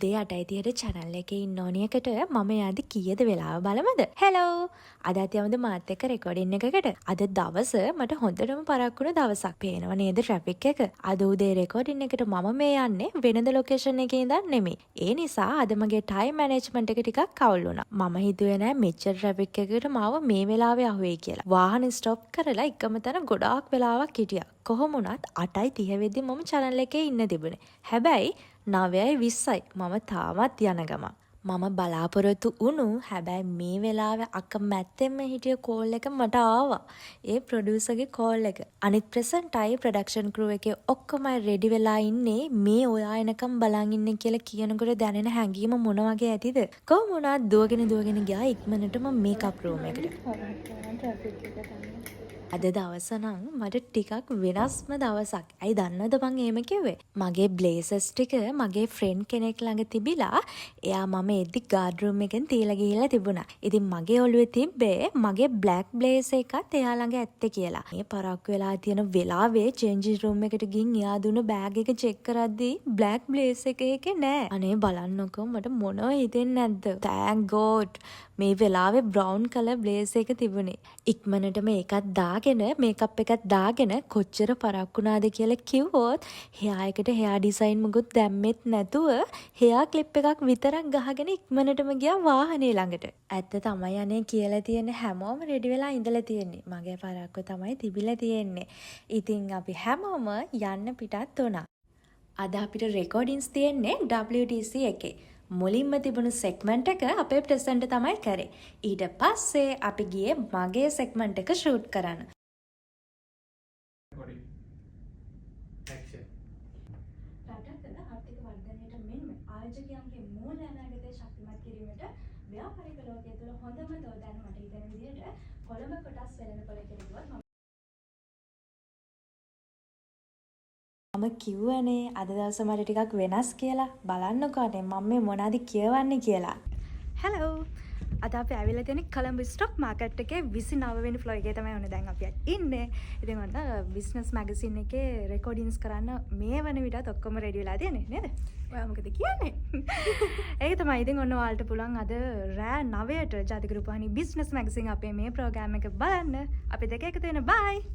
දෙයට ඇතියට channel එකේ ඉන්න ඕනියකට මම යද්දි කීයද වෙලාව බලමුද? හෙලෝ! අද යමුද මාත් එක්ක රෙකෝඩින් එකකට. අද දවස මට හොඳටම පරක්කු වුණ දවසක්. පේනව නේද ට්‍රැෆික් එක? අද උදේ රෙකෝඩින් එකට මම මේ යන්නේ වෙනද ලොකේෂන් එකේ ඉඳන් නෙමෙයි. ඒ නිසා අද මගේ ටයිම් මැනේජ්මන්ට් එක ටිකක් අවුල් වුණා. මම හිතුවේ නෑ මෙච්චර ට්‍රැෆික් එකකට මාව මේ වෙලාවේ අහුවෙයි කියලා. වාහනේ ස්ටොප් කරලා එකම තැන ගොඩාක් වෙලාවක් හිටියා. කොහොම වුණත් 8:30 වෙද්දි මම channel එකේ ඉන්න තිබුණේ. හැබැයි 9:20යි මම තාමත් යන ගමන්. මම බලාපොරොත්තු වුණු හැබැයි මේ වෙලාවේ අකමැත්තෙන්ම හිටිය කෝල් එක මට ආවා. ඒ ප්‍රොඩියුසර්ගේ කෝල් එක. අනිත් ප්‍රසන්ටයි ප්‍රොඩක්ෂන් ක්‍රූ එකේ ඔක්කොම රෙඩි වෙලා ඉන්නේ මේ ඔයා එනකම් බලන් ඉන්නේ කියලා කියනකොට දැනෙන හැඟීම මොන වගේ ඇතිද? කොහොම වුණත් දුවගෙන ගියා ඉක්මනටම මේකප් රූම් එකට. අද දවස නම් මට ටිකක් වෙනස්ම දවසක්. ඇයි දන්නවද මං එහෙම කිව්වේ? මගේ බ්ලේසර්ස් ටික මගේ ෆ්‍රෙන්ඩ් කෙනෙක් ළඟ තිබිලා එයා මම එද්දි ගාඩ් රූම් එකෙන් තියලා ගිහිල්ලා තිබුණා. ඉතින් මගේ ඔළුවේ තිබ්බේ මගේ බ්ලැක් බ්ලේස් එකත් එයා ළඟ ඇත්තේ කියලා. මේ පරක්කු වෙලා තියෙන වෙලාවේ චේන්ජින් රූම් එකට ගිහින් එයා දුන්න බෑග් එක චෙක් කරද්දී බ්ලැක් බ්ලේස් එක එකේ නෑ. අනේ බලන්නකෝ මට මොනව හිතෙන්නේ නැද්ද? thank god මේ වෙලාවේ බ්‍රවුන් කලර් බ්ලේස් එක තිබුණේ. ඉක්මනටම ඒකත් දාගෙන මේකප් එකත් දාගෙන කොච්චර පරක්කුණාද කියලා කිව්වොත් හෙයා එකට හෙයා ඩිසයින් මුකුත් දැම්මෙත් නැතුව හෙයා ක්ලිප් එකක් විතරක් ගහගෙන ඉක්මනටම ගියා වාහනේ ළඟට. ඇත්ත තමයි අනේ කියලා තියෙන හැමෝම රෙඩි වෙලා ඉඳලා තියෙන්නේ. මගේ පරක්කුව තමයි තිබිලා තියෙන්නේ. ඉතින් අපි හැමෝම යන්න පිටත් වුණා. අද අපිට රෙකෝඩින්ස් තියෙන්නේ WTC එකේ. මුලින්ම තිබුණු සෙග්මන්ට් එක අපේ ප්‍රසන්ට් තමයි කරේ. ඊට පස්සේ අපි ගියේ මගේ සෙග්මන්ට් එක ෂූට් කරන්න. රටක ආර්ථික වර්ධනයට මෙන්ම ආයෝජකයන්ගේ මූල අනාගතය ශක්තිමත් කිරීමට ව්‍යාපාරික ලෝකයේ තුල හොඳම දෝදාන මට හිතෙන විදිහට කොළඹ කොටස් වෙළඳපොළ කෙරෙහිවත් මම කිව්වනේ අද දවස මට ටිකක් වෙනස් කියලා. බලන්නකෝ අනේ මම මේ මොනවද කියවන්නේ කියලා. හෙලෝ. අද අපි ඇවිල්ලා තියෙන්නේ කොළඹ ස්ටොක් මාකට් එකේ 29 වෙනි ෆ්ලෝර් එකේ තමයි ඔන්න දැන් අපි ඉන්නේ. ඉතින් ඔන්න බිස්නස් මැගසින් එකේ රෙකෝඩින්ස් කරන්න මේ වන විටත් ඔක්කොම රෙඩි වෙලා තියෙන්නේ නේද? ඔයා මොකද කියන්නේ? ඒක තමයි. ඉතින් ඔන්න ඔයාලට පුළුවන් අද රෑ 9ට ජාතික රූපවාහිනී බිස්නස් මැගසින් අපේ මේ ප්‍රෝග්‍රෑම් එක බලන්න. අපි දෙක එකතු වෙන බයි.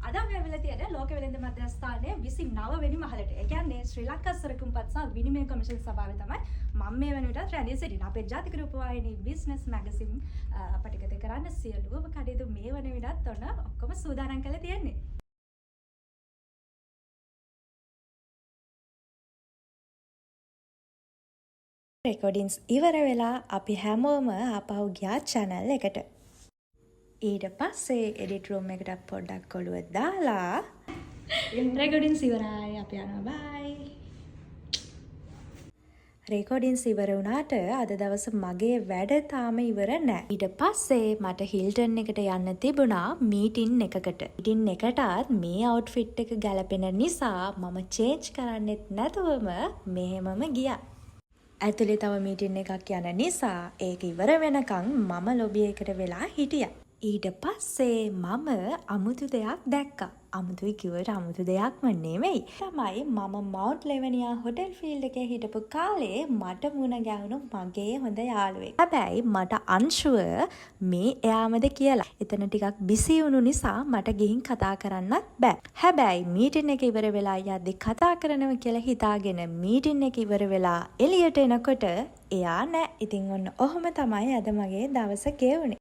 අද අපි ඇවිල්ලා තියෙන්නේ ලෝක වෙළඳ මධ්‍යස්ථානයේ 29 වෙනි මහලට. ඒ කියන්නේ ශ්‍රී ලංකා සරකුම්පත් සහ විනිමය කොමිෂන් සභාවේ තමයි මම මේ වෙන විටත් රැඳී සිටින. අපේ ජාතික රූපවාහිනී බිස්නස් මැගසින් පටිගත කරන්න සියලුම කටයුතු මේ වෙන විටත් ඔන්න ඔක්කොම සූදානම් කරලා තියෙන්නේ. රෙකෝඩින්ස් ඉවර වෙලා අපි හැමෝම ආපහු ගියා channel එකට. ඊට පස්සේ එඩිට් රූම් එකට පොඩ්ඩක් ඔළුව දාලා රෙකෝඩින්ස් ඉවරයි අපි යනවා බයි. රෙකෝඩින්ස් ඉවර වුණාට අද දවස මගේ වැඩ තාම ඉවර නෑ. ඊට පස්සේ මට හිල්ටන් එකට යන්න තිබුණා මීටින් එකකට. මීටින් එකටත් මේ අවුට්ෆිට් එක ගැලපෙන නිසා මම චේන්ජ් කරන්නෙත් නැතුවම මෙහෙමම ගියා. ඇතුලේ තව මීටින් එකක් යන නිසා ඒක ඉවර වෙනකන් මම ලොබි එකට වෙලා හිටියා. ඊට පස්සේ මම අමුතු දෙයක් දැක්කා. අමුතුයි කිව්වට අමුතු දෙයක්ම නෙමෙයි. තමයි මම මවුන්ට් ලෙවනියා හොටෙල් ෆීල්ඩ් එකේ හිටපු කාලේ මට මුණ ගැහුණු මගේ හොඳ යාළුවෙක්. හැබැයි මට අන්ෂුව මේ එයාමද කියලා. එතන ටිකක් බිසි වුණු නිසා මට ගිහින් කතා කරන්නත් බෑ. හැබැයි මීටින් එක ඉවර වෙලා යද්දි කතා කරනවා කියලා හිතාගෙන මීටින් එක ඉවර වෙලා එළියට එනකොට එයා නෑ. ඉතින් ඔන්න ඔහොම තමයි අද මගේ දවස ගෙවුනේ.